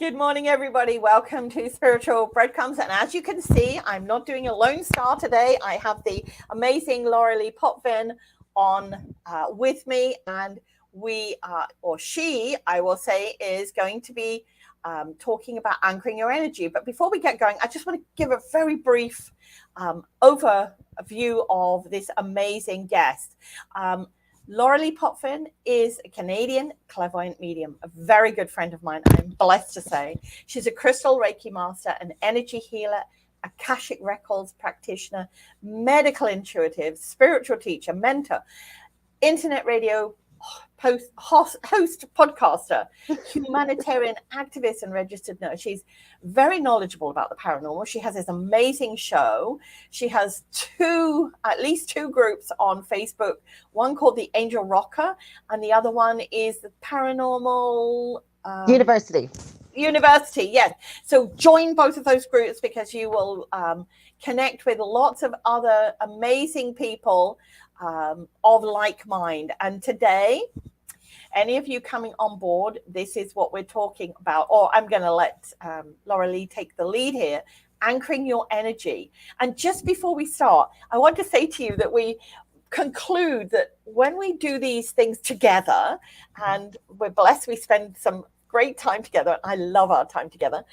Good morning, everybody. Welcome to Spiritual Breadcrumbs. And as you can see, I'm not doing a lone star today. I have the amazing Lee Popfin on with me. And we, or she, I will say, is going to be talking about anchoring your energy. But before we get going, I just want to give a very brief overview of this amazing guest. Lee Popfin is a Canadian clairvoyant medium, a very good friend of mine, I'm blessed to say. She's a crystal Reiki master, an energy healer, Akashic Records practitioner, medical intuitive, spiritual teacher, mentor, internet radio host, podcaster, humanitarian activist, and registered nurse. She's very knowledgeable about the paranormal. She has this amazing show. She has at least two groups on Facebook, one called the Angel Rocker, and the other one is the Paranormal University, yes. So join both of those groups because you will connect with lots of other amazing people of like mind. And today, any of you coming on board, this is what we're talking about, or I'm going to let Lee take the lead here, anchoring your energy. And just before we start, I want to say to you that we conclude that when we do these things together, and we're blessed, we spend some great time together. I love our time together.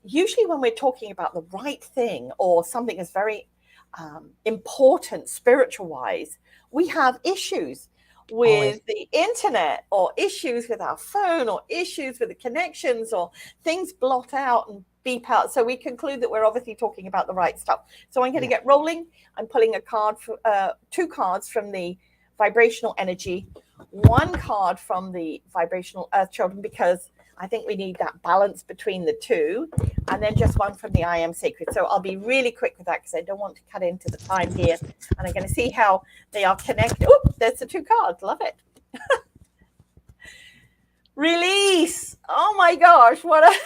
Usually when we're talking about the right thing or something that's very important spiritual wise, we have issues with the internet, or issues with our phone, or issues with the connections, or things blot out and beep out. So we conclude that we're obviously talking about the right stuff. So I'm going to get rolling. I'm pulling a card for two cards from the vibrational energy, one card from the vibrational earth children, because I think we need that balance between the two, and then just one from the I Am Sacred. So I'll be really quick with that because I don't want to cut into the time here. And I'm going to see how they are connected. Oh, there's the two cards. Love it. Release. Oh my gosh, what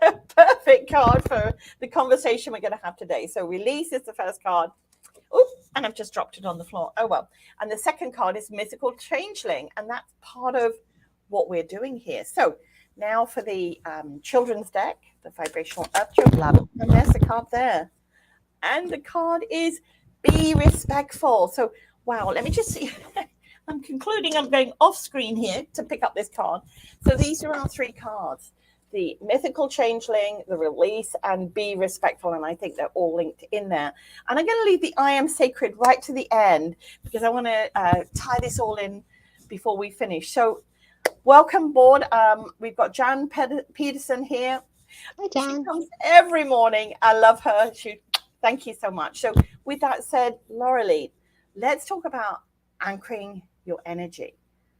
a perfect card for the conversation we're going to have today. So release is the first card. Oh, and I've just dropped it on the floor. Oh, well. And the second card is mythical changeling. And that's part of what we're doing here. So now for the children's deck, the vibrational earth children, and there's the card there. And the card is be respectful. So, wow, let me just see. I'm concluding, I'm going off screen here to pick up this card. So these are our three cards: the mythical changeling, the release, and be respectful. And I think they're all linked in there. And I'm going to leave the I Am Sacred right to the end because I want to tie this all in before we finish. So welcome board. We've got Jan Peterson here. Hi, Jan. She comes every morning. I love her. Thank you so much. So with that said, Lee, let's talk about anchoring your energy.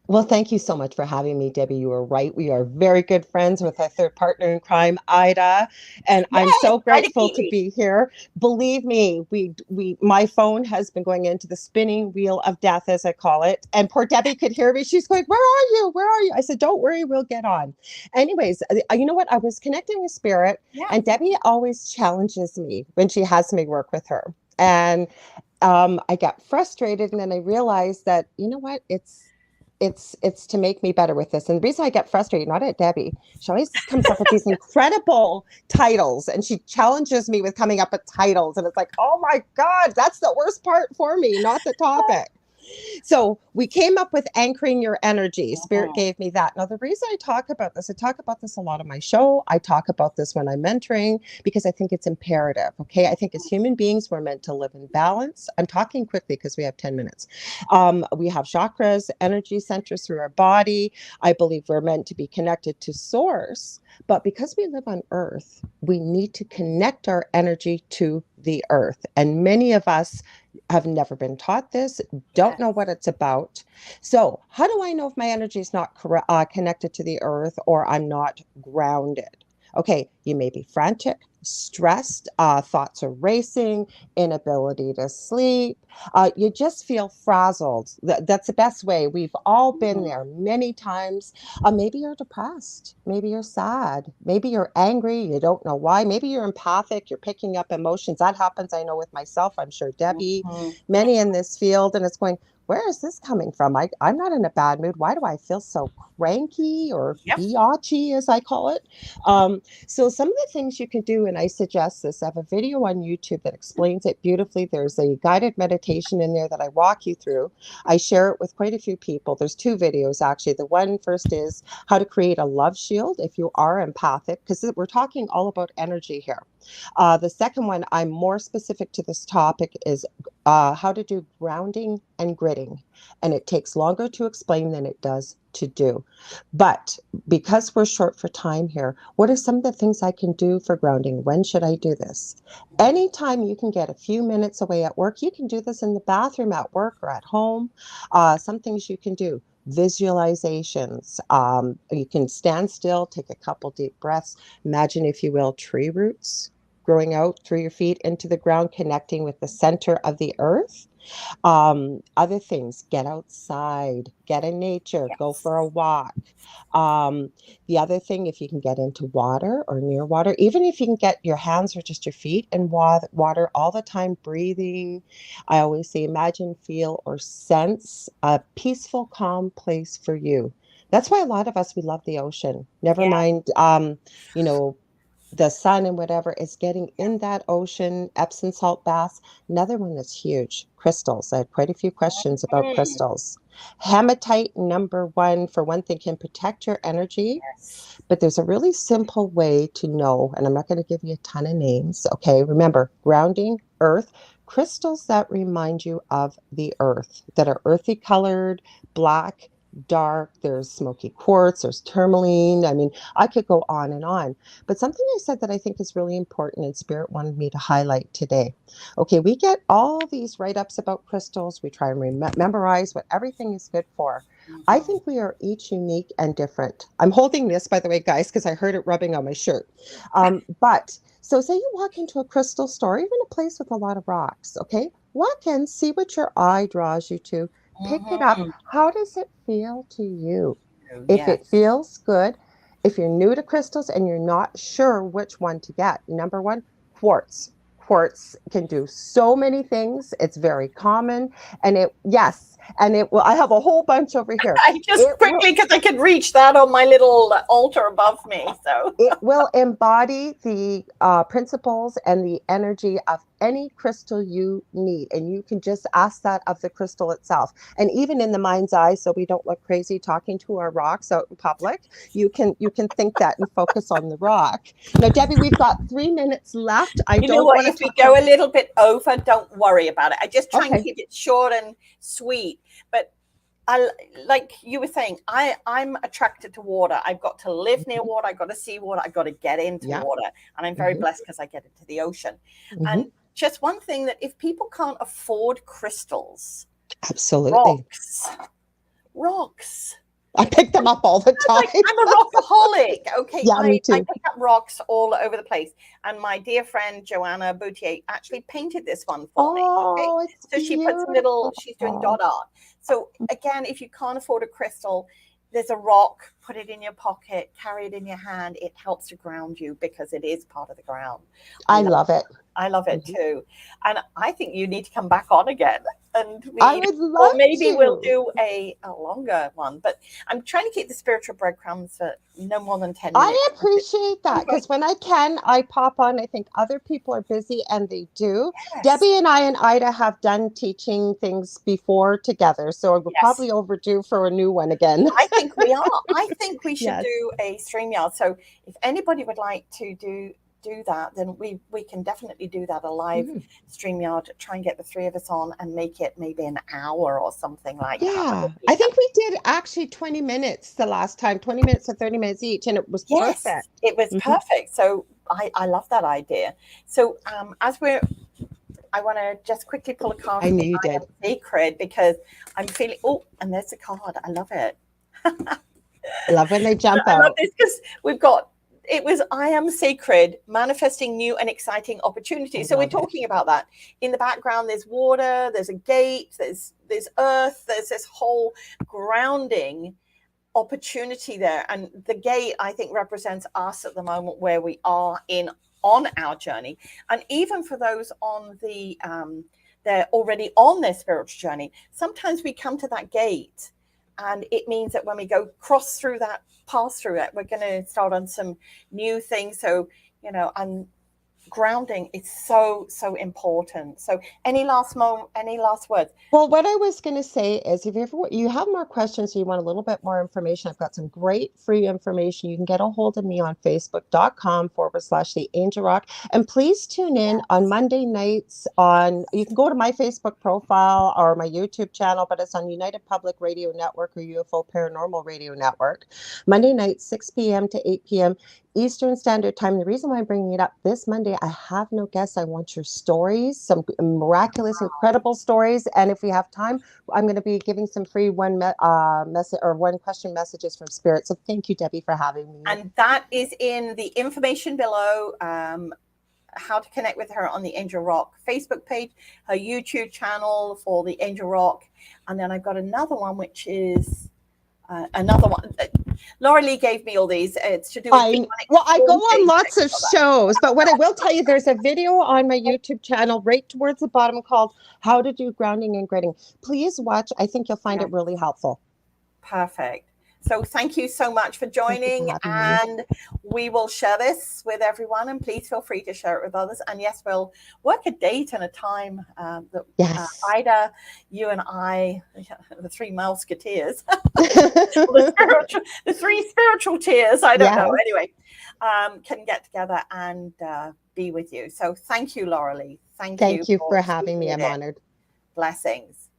Well, thank you so much for having me, Debbie. You were right. We are very good friends with our third partner in crime, Ida, and I'm so grateful to be here. Believe me, my phone has been going into the spinning wheel of death, as I call it. And poor Debbie could hear me. She's going, "Where are you? Where are you?" I said, "Don't worry, we'll get on." Anyways, you know what? I was connecting with Spirit, and Debbie always challenges me when she has me work with her, and I get frustrated, and then I realized that, you know what? It's to make me better with this. And the reason I get frustrated, not at Debbie, she always comes up with these incredible titles, and she challenges me with coming up with titles. And it's like, oh my God, that's the worst part for me, not the topic. So we came up with anchoring your energy. Spirit gave me that. Now, the reason I talk about this a lot on my show. I talk about this when I'm mentoring because I think it's imperative. Okay. I think as human beings, we're meant to live in balance. I'm talking quickly because we have 10 minutes. We have chakras, energy centers through our body. I believe we're meant to be connected to source. But because we live on Earth, we need to connect our energy to the Earth. And many of us have never been taught this, don't know what it's about. So how do I know if my energy is not connected to the Earth, or I'm not grounded? Okay, you may be frantic, stressed, thoughts are racing, inability to sleep. You just feel frazzled. That's the best way. We've all been there many times. Maybe you're depressed. Maybe you're sad. Maybe you're angry. You don't know why. Maybe you're empathic. You're picking up emotions. That happens, I know, with myself. I'm sure Debbie, many in this field. And it's going, where is this coming from? I'm not in a bad mood. Why do I feel so cranky or Yep. biatchy, as I call it? So some of the things you can do, and I suggest this, I have a video on YouTube that explains it beautifully. There's a guided meditation in there that I walk you through. I share it with quite a few people. There's two videos, actually. The one first is how to create a love shield if you are empathic, because we're talking all about energy here. The second one, I'm more specific to this topic, is how to do grounding and gritting. And it takes longer to explain than it does to do. But because we're short for time here, what are some of the things I can do for grounding? When should I do this? Anytime you can get a few minutes away at work, you can do this in the bathroom at work or at home. Some things you can do. Visualizations. You can stand still, take a couple deep breaths. Imagine, if you will, tree roots growing out through your feet into the ground, connecting with the center of the earth. Other things, get outside, get in nature, go Yes. for a walk. The other thing, if you can get into water or near water, even if you can get your hands or just your feet in water all the time, breathing. I always say, imagine, feel, or sense a peaceful, calm place for you. That's why a lot of us, we love the ocean. Never Yeah. mind, you know, the sun and whatever, is getting in that ocean. Epsom salt baths. Another one that's huge, crystals. I had quite a few questions about Mm. crystals. Hematite, number one, for one thing, can protect your energy. Yes. But there's a really simple way to know, and I'm not going to give you a ton of names. Okay, remember, grounding, earth, crystals that remind you of the earth, that are earthy colored, black, dark. There's smoky quartz, there's tourmaline. I mean, I could go on and on. But something I said that I think is really important and Spirit wanted me to highlight today. Okay, we get all these write-ups about crystals. We try and memorize what everything is good for. I Mhm. think we are each unique and different. I'm holding this, by the way, guys, because I heard it rubbing on my shirt. But so say you walk into a crystal store, even a place with a lot of rocks, okay? Walk in, see what your eye draws you to, pick it up. Mhm. How does it feel to you? Oh, If it yes. feels good, if you're new to crystals and you're not sure which one to get, number one, quartz. Quartz can do so many things. It's very common. And yes, and it will, I have a whole bunch over here. I just It will quickly, because I could reach that on my little altar above me. So it will embody the principles and the energy of any crystal you need. And you can just ask that of the crystal itself. And even in the mind's eye, so we don't look crazy talking to our rocks out in public, you can think that and focus on the rock. Now, Debbie, we've got 3 minutes left. I you know don't what? want to If we talk go a little bit over, don't worry about it. I just try and okay. keep it short and sweet. But like you were saying, I'm attracted to water. I've got to live near water. I've got to see water. I've got to get into Yeah. water. And I'm very Hmm. blessed because I get into the ocean. Hmm. And just one thing, that if people can't afford crystals, Absolutely. rocks. I pick them up all the time. Like, I'm a rockaholic. Okay, Yeah, me I too. pick up rocks all over the place. And my dear friend Joanna Boutier actually painted this one for me. Okay, Oh, it's so she puts a little, she's doing beautiful. dot art. So again, if you can't afford a crystal, there's a rock, put it in your pocket, carry it in your hand. It helps to ground you because it is part of the ground. I love it. I love it too. And I think you need to come back on again and I we, would or love maybe we'll to. do a longer one. But I'm trying to keep the spiritual breadcrumbs for no more than 10 minutes. I appreciate that because when I can, I pop on. I think other people are busy and they do. Yes. Debbie and I and Ida have done teaching things before together. So we're Yes. probably overdue for a new one again. I think we are. I think we should Yes. do a StreamYard. So if anybody would like to do that, then we can definitely do that, a live StreamYard, try and get the three of us on and make it maybe an hour or something like that. Yeah. I think we did actually 20 minutes the last time, 20 minutes or 30 minutes each, and it was Yes, perfect. it was perfect. So I love that idea. So I want to just quickly pull a card. I from knew the you I did. Am Sacred, because I'm feeling, oh, and there's a card. I love it. I love when they jump I love out. this because it was I Am Sacred, manifesting new and exciting opportunities. So we're talking about that. In the background, there's water, there's a gate, there's earth, there's this whole grounding opportunity there. And the gate, I think, represents us at the moment where we are on our journey. And even for those on the they're already on their spiritual journey. Sometimes we come to that gate, and it means that when we go pass through it, we're going to start on some new things. So, and grounding is so important. So any last words? Well, what I was going to say is, if you have more questions or you want a little bit more information, I've got some great free information. You can get a hold of me on facebook.com/the Angel Rock. And please tune in on Monday nights you can go to my Facebook profile or my YouTube channel, but it's on United Public Radio Network or UFO Paranormal Radio Network. Monday night, 6 p.m. to 8 p.m. Eastern Standard Time. The reason why I'm bringing it up this Monday, I have no guests. I want your stories, some miraculous, incredible stories. And if we have time, I'm going to be giving some free one question messages from Spirit. So thank you, Debbie, for having me. And that is in the information below. How to connect with her on the Angel Rock Facebook page, her YouTube channel for the Angel Rock, and then I've got another one which is another one. Laura Lee gave me all these. It's to do with I go on lots of shows, but what I will tell you, there's a video on my YouTube channel right towards the bottom called How to Do Grounding and Grading. Please watch. I think you'll find it really helpful. Perfect. So thank you so much for joining, and we will share this with everyone, and please feel free to share it with others. And yes, we'll work a date and a time that Ida, you and I, the three musketeers, the three spiritual tears, I don't know. Anyway, can get together and be with you. So thank you, Laura Lee. Thank you for having me. I'm honored. Blessings.